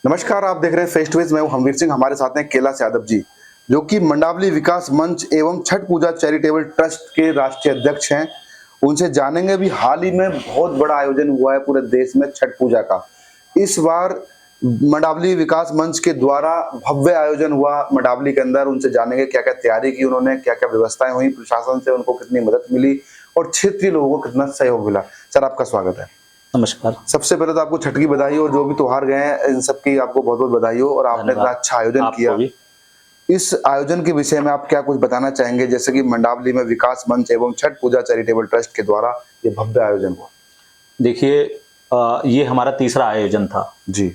नमस्कार, आप देख रहे हैं फेस टू फेस। मैं हूं हमवीर सिंह। हमारे साथ हैं कैलाश यादव जी, जो कि मंडावली विकास मंच एवं छठ पूजा चैरिटेबल ट्रस्ट के राष्ट्रीय अध्यक्ष हैं। उनसे जानेंगे भी हाल ही में बहुत बड़ा आयोजन हुआ है पूरे देश में छठ पूजा का। इस बार मंडावली विकास मंच के द्वारा भव्य आयोजन हुआ मंडावली के अंदर। उनसे जानेंगे क्या क्या तैयारी की उन्होंने, क्या क्या व्यवस्थाएं हुई, प्रशासन से उनको कितनी मदद मिली और क्षेत्रीय लोगों को कितना सहयोग मिला। सर, आपका स्वागत है। नमस्कार। सबसे पहले तो आपको छठ की बधाई हो, और जो भी त्योहार गए हैं इन सबकी आपको बहुत बहुत बधाई हो। और आपने इतना अच्छा आयोजन किया। इस आयोजन के विषय में आप क्या कुछ बताना चाहेंगे, जैसे कि मंडावली में विकास मंच एवं छठ पूजा चैरिटेबल ट्रस्ट के द्वारा ये भव्य आयोजन हुआ? देखिए, ये हमारा तीसरा आयोजन था जी।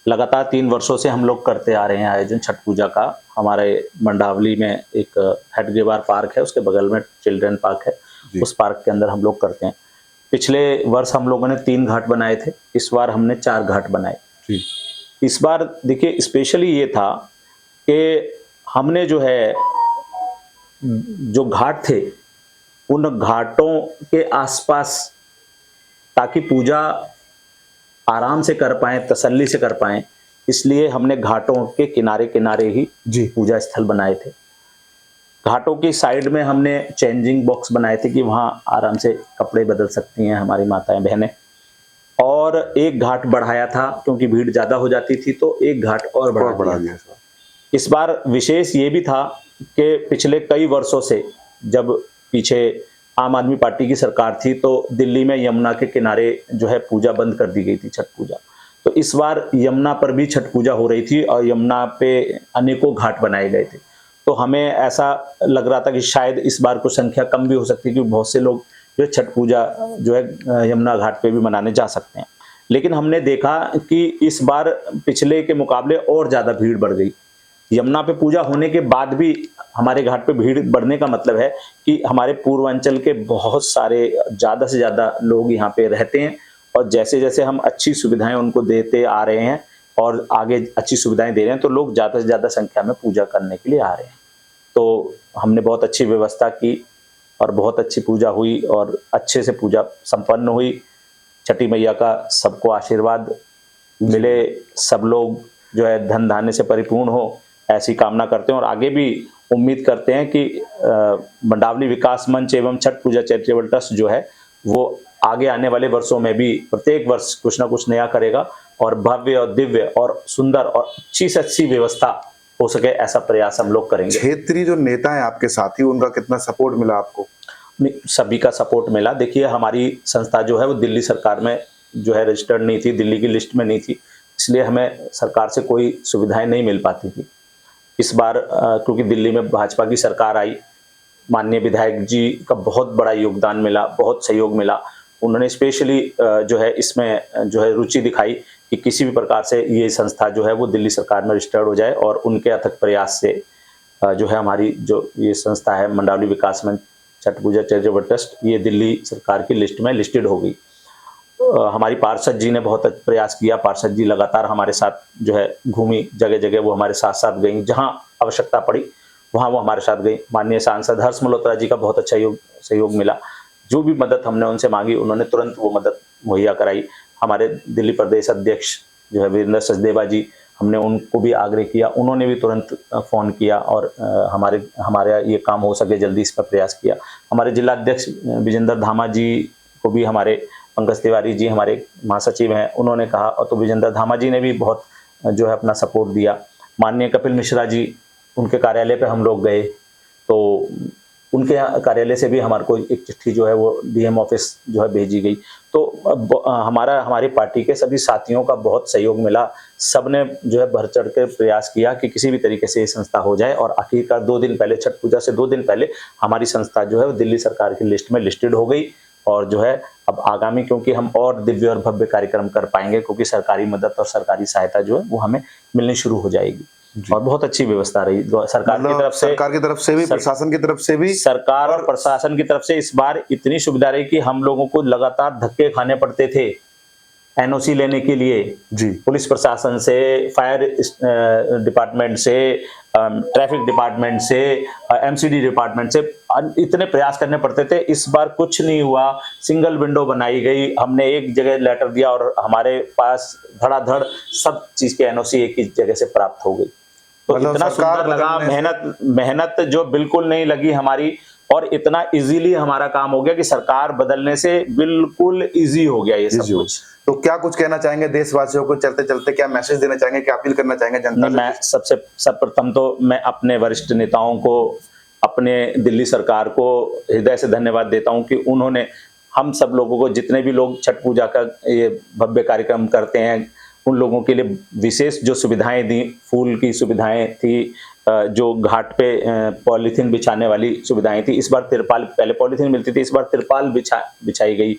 लगातार 3 वर्षों से हम लोग करते आ रहे हैं आयोजन छठ पूजा का। हमारे मंडावली में एक हेडगेवार पार्क है, उसके बगल में चिल्ड्रन पार्क है, उस पार्क के अंदर हम लोग करते हैं। पिछले वर्ष हम लोगों ने 3 घाट बनाए थे, इस बार हमने 4 घाट बनाए। इस बार देखिए स्पेशली ये था कि हमने जो है जो घाट थे उन घाटों के आसपास, ताकि पूजा आराम से कर पाएं, तसल्ली से कर पाएं, इसलिए हमने घाटों के किनारे किनारे ही पूजा स्थल बनाए थे। घाटों की साइड में हमने चेंजिंग बॉक्स बनाए थे कि वहां आराम से कपड़े बदल सकती हैं हमारी माताएं बहनें। और एक घाट बढ़ाया था क्योंकि भीड़ ज्यादा हो जाती थी, तो एक घाट और बढ़ा दिया। इस बार विशेष ये भी था कि पिछले कई वर्षों से, जब पीछे आम आदमी पार्टी की सरकार थी, तो दिल्ली में यमुना के किनारे जो है पूजा बंद कर दी गई थी, छठ पूजा। तो इस बार यमुना पर भी छठ पूजा हो रही थी और यमुना पे अनेकों घाट बनाए गए थे। तो हमें ऐसा लग रहा था कि शायद इस बार कुछ संख्या कम भी हो सकती है, क्योंकि बहुत से लोग जो छठ पूजा जो है यमुना घाट पे भी मनाने जा सकते हैं। लेकिन हमने देखा कि इस बार पिछले के मुकाबले और ज़्यादा भीड़ बढ़ गई। यमुना पे पूजा होने के बाद भी हमारे घाट पे भीड़ बढ़ने का मतलब है कि हमारे पूर्वांचल के बहुत सारे ज़्यादा से ज़्यादा लोग यहाँ पे रहते हैं, और जैसे जैसे हम अच्छी सुविधाएं उनको देते आ रहे हैं और आगे अच्छी सुविधाएं दे रहे हैं, तो लोग ज़्यादा से ज़्यादा संख्या में पूजा करने के लिए आ रहे हैं। तो हमने बहुत अच्छी व्यवस्था की और बहुत अच्छी पूजा हुई और अच्छे से पूजा संपन्न हुई। छठी मैया का सबको आशीर्वाद मिले, सब लोग जो है धन धान्य से परिपूर्ण हो, ऐसी कामना करते हैं। और आगे भी उम्मीद करते हैं कि मंडावली विकास मंच एवं छठ पूजा चैरिटेबल ट्रस्ट जो है वो आगे आने वाले वर्षों में भी प्रत्येक वर्ष कुछ ना कुछ नया करेगा और भव्य और दिव्य और सुंदर और अच्छी से अच्छी व्यवस्था हो सके, ऐसा प्रयास हम लोग करेंगे। क्षेत्रीय जो नेता है आपके साथी, उनका कितना सपोर्ट मिला आपको? सभी का सपोर्ट मिला। देखिए, हमारी संस्था जो है वो दिल्ली सरकार में जो है रजिस्टर्ड नहीं थी, दिल्ली की लिस्ट में नहीं थी, इसलिए हमें सरकार से कोई सुविधाएं नहीं मिल पाती थी। इस बार क्योंकि दिल्ली में भाजपा की सरकार आई, माननीय विधायक जी का बहुत बड़ा योगदान मिला, बहुत सहयोग मिला। उन्होंने स्पेशली जो है इसमें जो है रुचि दिखाई कि किसी भी प्रकार से ये संस्था जो है वो दिल्ली सरकार में रजिस्टर्ड हो जाए, और उनके अथक प्रयास से जो है हमारी जो ये संस्था है मंडावली विकास मंच छठ पूजा चैरिटेबल ट्रस्ट, ये दिल्ली सरकार की लिस्ट में लिस्टेड हो गई। हमारी पार्षद जी ने बहुत प्रयास किया। पार्षद जी लगातार हमारे साथ जो है घूमी, जगह जगह वो हमारे साथ साथ गई, जहां आवश्यकता पड़ी वहां वो हमारे साथ गई। माननीय सांसद हर्ष मल्होत्रा जी का बहुत अच्छा सहयोग मिला। जो भी मदद हमने उनसे मांगी, उन्होंने तुरंत वो मदद मुहैया कराई। हमारे दिल्ली प्रदेश अध्यक्ष जो है वीरेंद्र सचदेवा जी, हमने उनको भी आग्रह किया, उन्होंने भी तुरंत फ़ोन किया और हमारे ये काम हो सके जल्दी इस पर प्रयास किया। हमारे जिला अध्यक्ष विजेंद्र धामा जी को भी, हमारे पंकज तिवारी जी हमारे महासचिव हैं, उन्होंने कहा, और तो विजेंद्र धामा जी ने भी बहुत जो है अपना सपोर्ट दिया। माननीय कपिल मिश्रा जी, उनके कार्यालय पे हम लोग गए, तो उनके कार्यालय से भी हमारे को एक चिट्ठी जो है वो डीएम ऑफिस जो है भेजी गई। तो हमारी पार्टी के सभी साथियों का बहुत सहयोग मिला। सबने जो है बढ़ चढ़ के प्रयास किया कि किसी भी तरीके से ये संस्था हो जाए, और आखिरकार 2 दिन पहले, छठ पूजा से 2 दिन पहले हमारी संस्था जो है वो दिल्ली सरकार की लिस्ट में लिस्टेड हो गई। और जो है अब आगामी, क्योंकि हम और दिव्य और भव्य कार्यक्रम कर पाएंगे, क्योंकि सरकारी मदद और सरकारी सहायता जो है वो हमें मिलनी शुरू हो जाएगी। और बहुत अच्छी व्यवस्था रही सरकार की तरफ से, प्रशासन की तरफ से भी। सरकार और प्रशासन की तरफ से इस बार इतनी सुविधा रही कि हम लोगों को लगातार धक्के खाने पड़ते थे एनओसी लेने के लिए जी पुलिस प्रशासन से, फायर डिपार्टमेंट से, ट्रैफिक डिपार्टमेंट से, एमसीडी डिपार्टमेंट से इतने प्रयास करने पड़ते थे। इस बार कुछ नहीं हुआ, सिंगल विंडो बनाई गई, हमने एक जगह लेटर दिया और हमारे पास धड़ाधड़ सब चीज के एनओसी एक ही जगह से प्राप्त हो गई। तो मतलब इतना सरकार सुंदर लगा, बदलने से- मेहनत जो बिल्कुल नहीं लगी हमारी, और इतना इजीली हमारा काम हो गया कि सरकार बदलने से बिल्कुल इजी हो गया ये सब इजी हो। कुछ। तो क्या कुछ कहना चाहेंगे देशवासियों को चलते चलते, क्या मैसेज देना चाहेंगे, क्या अपील करना चाहेंगे जनता नहीं, से? मैं सर्वप्रथम तो मैं अपने वरिष्ठ नेताओं को, अपने दिल्ली सरकार को हृदय से धन्यवाद देता हूं कि उन्होंने हम सब लोगों को, जितने भी लोग छठ पूजा का ये भव्य कार्यक्रम करते हैं, उन लोगों के लिए विशेष जो सुविधाएं दी, फूल की सुविधाएं थी, जो घाट पे पॉलीथीन बिछाने वाली सुविधाएं थी। इस बार तिरपाल, पहले पॉलीथीन मिलती थी, इस बार तिरपाल बिछाई गई,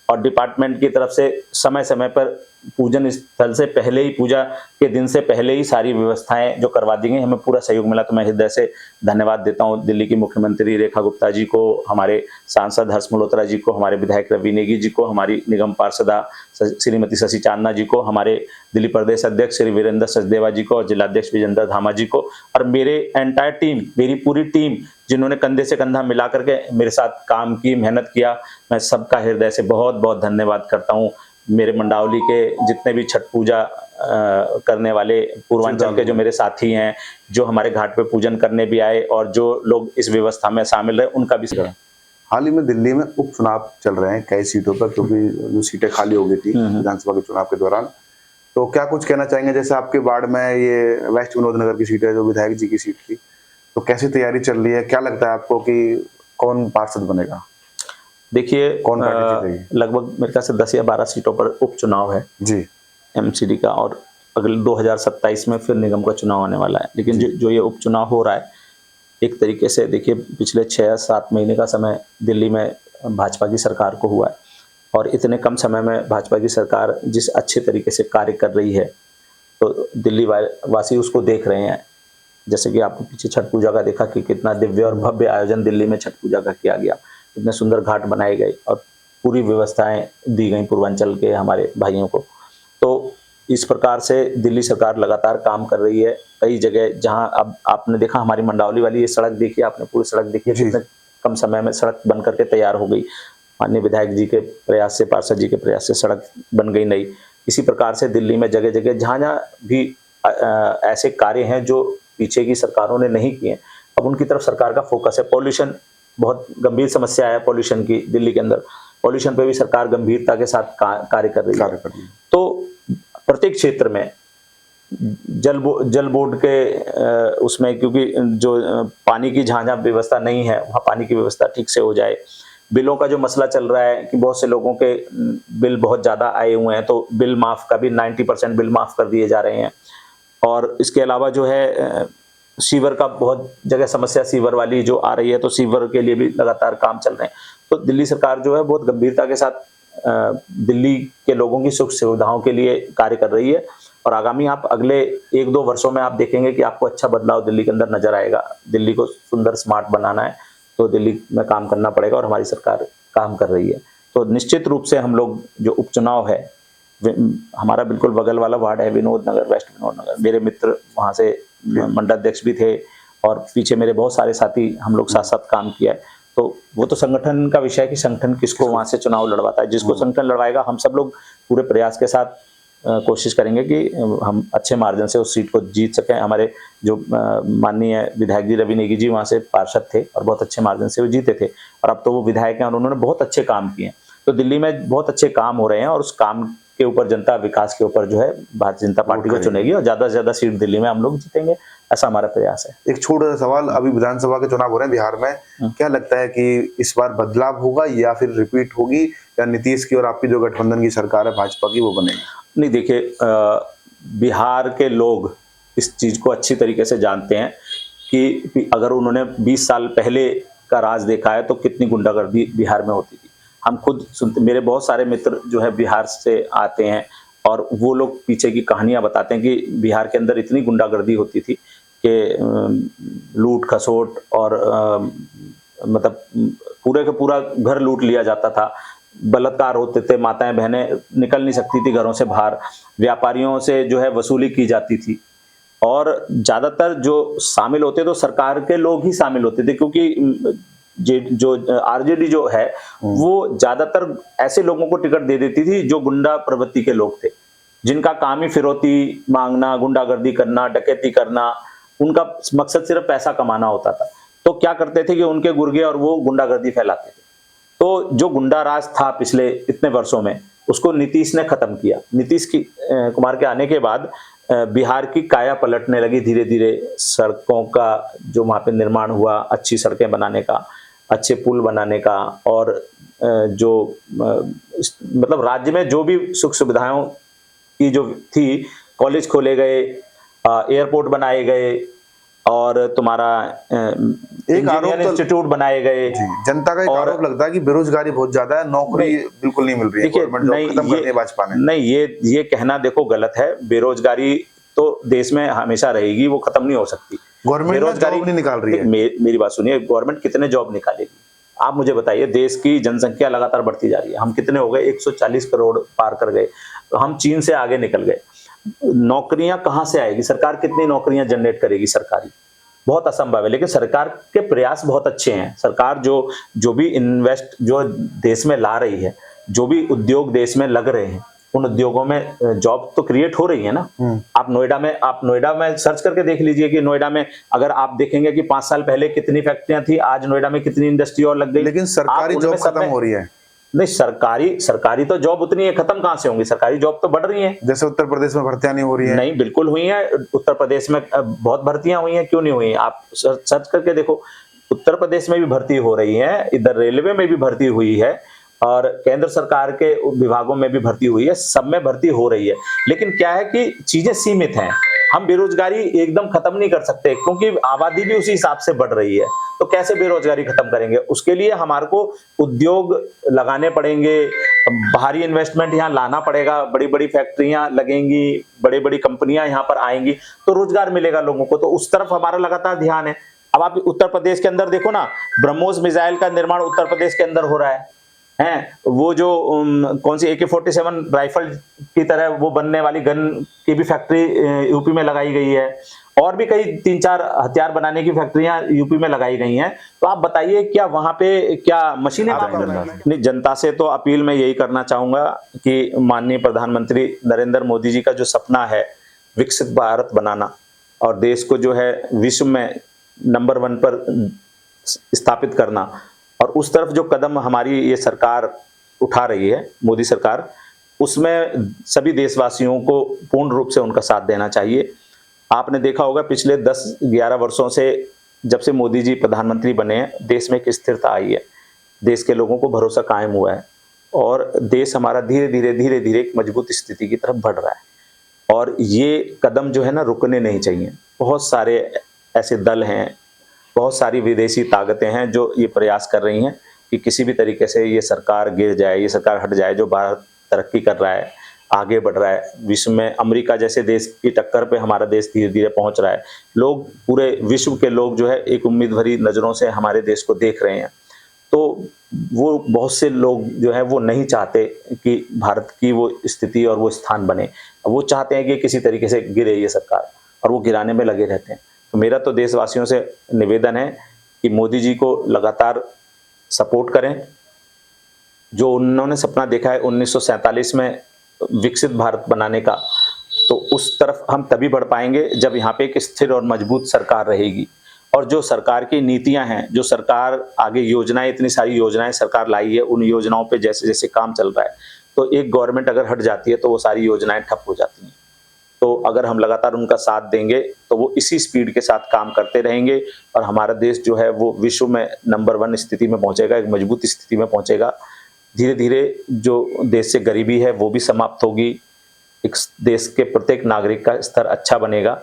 और डिपार्टमेंट की तरफ से समय समय पर पूजन स्थल से पहले ही, पूजा के दिन से पहले ही सारी व्यवस्थाएं जो करवा दी गई, हमें पूरा सहयोग मिला। तो मैं हृदय से धन्यवाद देता हूं दिल्ली की मुख्यमंत्री रेखा गुप्ता जी को, हमारे सांसद हर्ष मल्होत्रा जी को, हमारे विधायक रवि नेगी जी को, हमारी निगम पार्षदा श्रीमती शशि चांदना जी को, हमारे दिल्ली प्रदेश अध्यक्ष श्री वीरेंद्र सचदेवा जी को, और जिलाध्यक्ष विजेंद्र धामा जी को, और मेरे एंटायर टीम, मेरी पूरी टीम जिन्होंने कंधे से कंधा मिला करके मेरे साथ काम की, मेहनत किया, मैं सबका हृदय से बहुत बहुत धन्यवाद करता हूँ। मेरे मंडावली के जितने भी छठ पूजा करने वाले पूर्वांचल के जो मेरे साथी हैं, जो हमारे घाट पे पूजन करने भी आए, और जो लोग इस व्यवस्था में शामिल रहे, उनका भी हाल ही में दिल्ली में उपचुनाव चल रहे हैं कई सीटों पर, क्योंकि जो सीटें खाली हो गई थी विधानसभा के चुनाव के दौरान। तो क्या कुछ कहना चाहेंगे, जैसे आपके वार्ड में ये वेस्ट विनोद नगर की सीट है, जो विधायक जी की सीट थी, तो कैसी तैयारी चल रही है? क्या लगता है आपको कि कौन पार्षद बनेगा? देखिए, कौन पार्टी जीतेगी? लगभग मेरे ख्याल से 10 या 12 सीटों पर उपचुनाव है जी एमसीडी का, और अगले 2027 में फिर निगम का चुनाव होने वाला है। लेकिन जो ये उपचुनाव हो रहा है, एक तरीके से देखिए, पिछले 6-7 महीने का समय दिल्ली में भाजपा की सरकार को हुआ है, और इतने कम समय में भाजपा की सरकार जिस अच्छे तरीके से कार्य कर रही है, तो दिल्ली वासी उसको देख रहे हैं। जैसे कि आपको पीछे छठ पूजा का देखा कि कितना दिव्य और भव्य आयोजन दिल्ली में छठ पूजा का किया गया, इतने सुंदर घाट बनाए गए और पूरी व्यवस्थाएं दी गई पूर्वांचल के हमारे भाइयों को। तो इस प्रकार से दिल्ली सरकार लगातार काम कर रही है। कई जगह जहां अब आपने देखा, हमारी मंडावली वाली ये सड़क देखिए, आपने पूरी सड़क देखी है, कितने कम समय में सड़क बन करके तैयार हो गई। माननीय विधायक जी के प्रयास से, पार्षद जी के प्रयास से सड़क बन गई नई। इसी प्रकार से दिल्ली में जगह जगह जहाँ जहाँ भी ऐसे कार्य हैं जो पीछे की सरकारों ने नहीं किए, अब उनकी तरफ सरकार का फोकस है। पॉल्यूशन बहुत गंभीर समस्या है, पॉल्यूशन की दिल्ली के अंदर, पॉल्यूशन पे भी सरकार गंभीरता के साथ कार्य कर रही है। तो प्रत्येक क्षेत्र में जल बोर्ड के उसमें, क्योंकि जो पानी की जहाँ जहाँ व्यवस्था नहीं है, वहाँ पानी की व्यवस्था ठीक से हो जाए। बिलों का जो मसला चल रहा है कि बहुत से लोगों के बिल बहुत ज़्यादा आए हुए हैं, तो बिल माफ़ का भी 90% बिल माफ़ कर दिए जा रहे हैं। और इसके अलावा जो है, सीवर का बहुत जगह समस्या सीवर वाली जो आ रही है, तो सीवर के लिए भी लगातार काम चल रहे हैं। तो दिल्ली सरकार जो है बहुत गंभीरता के साथ दिल्ली के लोगों की सुख सुविधाओं के लिए कार्य कर रही है, और आगामी आप अगले 1-2 वर्षों में आप देखेंगे कि आपको अच्छा बदलाव दिल्ली के अंदर नजर आएगा। दिल्ली को सुंदर स्मार्ट बनाना है तो दिल्ली में काम करना पड़ेगा, और हमारी सरकार काम कर रही है। तो निश्चित रूप से हम लोग, जो उपचुनाव है, हमारा बिल्कुल बगल वाला वार्ड है विनोद नगर, वेस्ट विनोद नगर, मेरे मित्र वहाँ से मंडलाध्यक्ष भी थे, और पीछे मेरे बहुत सारे साथी, हम लोग साथ साथ काम किया है। तो वो तो संगठन का विषय है कि संगठन किसको वहाँ से चुनाव लड़वाता है। जिसको संगठन लड़वाएगा, हम सब लोग पूरे प्रयास के साथ कोशिश करेंगे कि हम अच्छे मार्जिन से उस सीट को जीत सकें। हमारे जो माननीय विधायक जी रवि नेगी जी वहाँ से पार्षद थे, और बहुत अच्छे मार्जिन से वो जीते थे, और अब तो वो विधायक हैं और उन्होंने बहुत अच्छे काम किए हैं। तो दिल्ली में बहुत अच्छे काम हो रहे हैं, और उस काम के ऊपर जनता, विकास के ऊपर जो है भारतीय जनता पार्टी को चुनेगी, और ज्यादा से ज्यादा सीट दिल्ली में हम लोग जीतेंगे, ऐसा हमारा प्रयास है। एक छोटा सा सवाल, अभी विधानसभा के चुनाव हो रहे हैं बिहार में, क्या लगता है कि इस बार बदलाव होगा या फिर रिपीट होगी, या नीतीश की और आपकी जो गठबंधन की सरकार है भाजपा की, वो बनेगी? नहीं, देखिए, बिहार के लोग इस चीज को अच्छी तरीके से जानते हैं कि अगर उन्होंने 20 साल पहले का राज देखा है तो कितनी गुंडागर्दी बिहार में होती थी। हम खुद सुनते, मेरे बहुत सारे मित्र जो है बिहार से आते हैं, और वो लोग पीछे की कहानियां बताते हैं कि बिहार के अंदर इतनी गुंडागर्दी होती थी कि लूट खसोट, और मतलब पूरे का पूरा घर लूट लिया जाता था। बलात्कार होते थे, माताएं बहनें निकल नहीं सकती थी घरों से बाहर, व्यापारियों से जो है वसूली की जाती थी और ज्यादातर जो शामिल होते तो सरकार के लोग ही शामिल होते थे, क्योंकि जो आरजेडी जो है वो ज्यादातर ऐसे लोगों को टिकट दे देती थी जो गुंडा प्रवृत्ति के लोग थे, जिनका काम ही फिरौती मांगना, गुंडागर्दी करना, डकैती करना, उनका मकसद सिर्फ पैसा कमाना होता था। तो क्या करते थे कि उनके गुर्गे और वो गुंडागर्दी फैलाते थे। तो जो गुंडा राज था पिछले इतने वर्षों में, उसको नीतीश ने खत्म किया। नीतीश कुमार के आने के बाद बिहार की काया पलटने लगी धीरे धीरे। सड़कों का जो वहां पे निर्माण हुआ, अच्छी सड़कें बनाने का, अच्छे पुल बनाने का, और जो मतलब राज्य में जो भी सुख सुविधाओं की जो थी, कॉलेज खोले गए, एयरपोर्ट बनाए गए और तुम्हारा एक आरोप इंस्टीट्यूट बनाए गए। जनता का एक आरोप लगता है कि बेरोजगारी बहुत ज्यादा है, नौकरी बिल्कुल नहीं मिल रही है, गवर्नमेंट जॉब खत्म कर दी है भाजपा ने। नहीं, ये कहना देखो गलत है। बेरोजगारी तो देश में हमेशा रहेगी, वो खत्म नहीं हो सकती। गवर्नमेंट बेरोजगारी नहीं निकाल रही है। मेरी बात सुनिए, गवर्नमेंट कितने जॉब निकालेगी आप मुझे बताइए। देश की जनसंख्या लगातार बढ़ती जा रही है, हम कितने हो गए, 140 करोड़ पार कर गए, हम चीन से आगे निकल गए। नौकरियां कहां से आएगी? सरकार कितनी नौकरियां जनरेट करेगी सरकारी? बहुत असंभव है। लेकिन सरकार के प्रयास बहुत अच्छे हैं। सरकार जो भी इन्वेस्ट जो देश में ला रही है, जो भी उद्योग देश में लग रहे हैं, उन उद्योगों में जॉब तो क्रिएट हो रही है ना। आप नोएडा में सर्च करके देख लीजिए कि नोएडा में अगर आप देखेंगे कि 5 साल पहले कितनी फैक्ट्रियां थी, आज नोएडा में कितनी इंडस्ट्री और लग गई। लेकिन सरकारी जॉब खत्म हो रही है। नहीं, सरकारी तो जॉब उतनी है, खत्म कहां से होंगी? सरकारी जॉब तो बढ़ रही है। जैसे उत्तर प्रदेश में भर्तियां नहीं हो रही है। नहीं, बिल्कुल हुई है। उत्तर प्रदेश में बहुत भर्तियां हुई हैं, क्यों नहीं हुई? आप सर्च करके देखो, उत्तर प्रदेश में भी भर्ती हो रही है, इधर रेलवे में भी भर्ती हुई है और केंद्र सरकार के विभागों में भी भर्ती हुई है, सब में भर्ती हो रही है। लेकिन क्या है कि चीजें सीमित हैं। हम बेरोजगारी एकदम खत्म नहीं कर सकते, क्योंकि आबादी भी उसी हिसाब से बढ़ रही है। तो कैसे बेरोजगारी खत्म करेंगे? उसके लिए हमारे को उद्योग लगाने पड़ेंगे, बाहरी इन्वेस्टमेंट यहाँ लाना पड़ेगा, बड़ी बड़ी फैक्ट्रियां लगेंगी, बड़ी बड़ी कंपनियां यहाँ पर आएंगी, तो रोजगार मिलेगा लोगों को। तो उस तरफ हमारा लगातार ध्यान है। अब आप उत्तर प्रदेश के अंदर देखो ना, ब्रह्मोस मिसाइल का निर्माण उत्तर प्रदेश के अंदर हो रहा है। वो जो कौन सी AK-47 राइफल की तरह वो बनने वाली गन की भी फैक्ट्री यूपी में लगाई गई है, और भी कई 3-4 हथियार बनाने की फैक्ट्रियां यूपी में लगाई गई हैं। तो आप बताइए, क्या वहां पे क्या मशीनें काम कर रही हैं? नहीं, जनता से तो अपील मैं यही करना चाहूंगा कि माननीय प्रधानमंत्री नरेंद्र मोदी जी का जो सपना है विकसित भारत बनाना और देश को जो है विश्व में नंबर 1 पर स्थापित करना, और उस तरफ जो कदम हमारी ये सरकार उठा रही है, मोदी सरकार, उसमें सभी देशवासियों को पूर्ण रूप से उनका साथ देना चाहिए। आपने देखा होगा पिछले 10-11 वर्षों से, जब से मोदी जी प्रधानमंत्री बने हैं, देश में एक स्थिरता आई है, देश के लोगों को भरोसा कायम हुआ है और देश हमारा धीरे धीरे एक मजबूत स्थिति की तरफ बढ़ रहा है। और ये कदम जो है ना, रुकने नहीं चाहिए। बहुत सारे ऐसे दल हैं, बहुत सारी विदेशी ताकतें हैं जो ये प्रयास कर रही हैं कि किसी भी तरीके से ये सरकार गिर जाए, ये सरकार हट जाए। जो भारत तरक्की कर रहा है, आगे बढ़ रहा है, विश्व में अमेरिका जैसे देश की टक्कर पे हमारा देश धीरे धीरे पहुंच रहा है। लोग, पूरे विश्व के लोग जो है एक उम्मीद भरी नजरों से हमारे देश को देख रहे हैं। तो वो बहुत से लोग जो है वो नहीं चाहते कि भारत की वो स्थिति और वो स्थान बने। वो चाहते हैं कि किसी तरीके से गिरे ये सरकार, और वो गिराने में लगे रहते हैं। तो मेरा तो देशवासियों से निवेदन है कि मोदी जी को लगातार सपोर्ट करें। जो उन्होंने सपना देखा है 1947 में विकसित भारत बनाने का, तो उस तरफ हम तभी बढ़ पाएंगे जब यहाँ पे एक स्थिर और मजबूत सरकार रहेगी। और जो सरकार की नीतियां हैं, जो सरकार आगे योजनाएं, इतनी सारी योजनाएं सरकार लाई है, उन योजनाओं पे जैसे जैसे काम चल रहा है, तो एक गवर्नमेंट अगर हट जाती है तो वो सारी योजनाएं ठप हो जाती हैं। तो अगर हम लगातार उनका साथ देंगे तो वो इसी स्पीड के साथ काम करते रहेंगे और हमारा देश जो है वो विश्व में नंबर 1 स्थिति में पहुंचेगा, एक मजबूत स्थिति में पहुंचेगा। धीरे धीरे जो देश से गरीबी है वो भी समाप्त होगी, एक देश के प्रत्येक नागरिक का स्तर अच्छा बनेगा।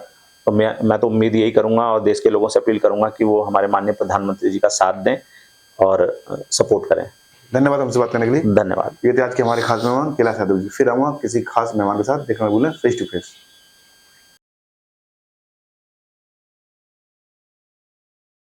तो मैं तो उम्मीद यही करूंगा और देश के लोगों से अपील करूंगा कि वो हमारे माननीय प्रधानमंत्री जी का साथ दें और सपोर्ट करें। धन्यवाद हमसे बात करने के लिए। धन्यवाद। ये थे आज के हमारे खास मेहमान कैलाश यादव जी। फिर आऊंगा किसी खास मेहमान के साथ, देखना भूलें फेस टू फेस।